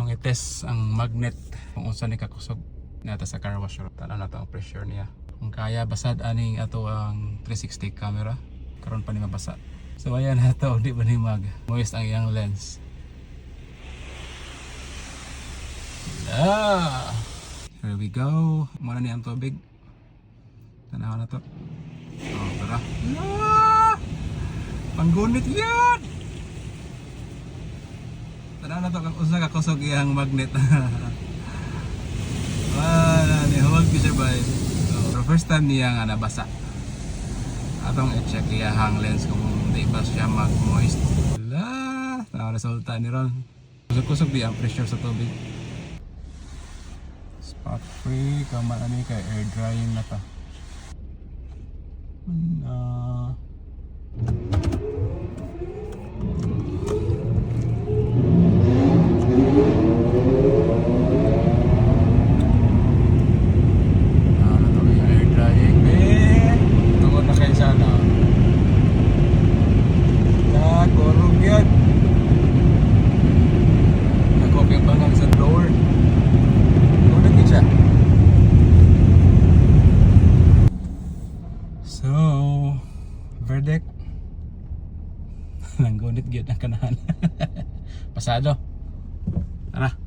atong i-test ang magnet kung unsa ni kakusog nata sa car wash. Tanaw na to ang pressure niya. Kung kaya basad aning ato ang 360 camera karon pa ni mabasa. So ayan na to, di ba ni mag moist ang iyang lens. Here we go. Muna ni ang tubig. Tanaw na to. Oh, tara. Panggunit yan. Tanaw na to kung unsa kakusog iyang magnet. Ni huwag ko siya ba. So, first time niya nga nabasa. Atong i-check iyang lens kung di ba siya mag-moist. Wala. Resulta ni Ron. Kusog di ang pressure sa tubig. Spot free. Kaman ani kay air drying na ta. So, verdict. Nanggunit gyud ang kanahan. Pasado. Tara.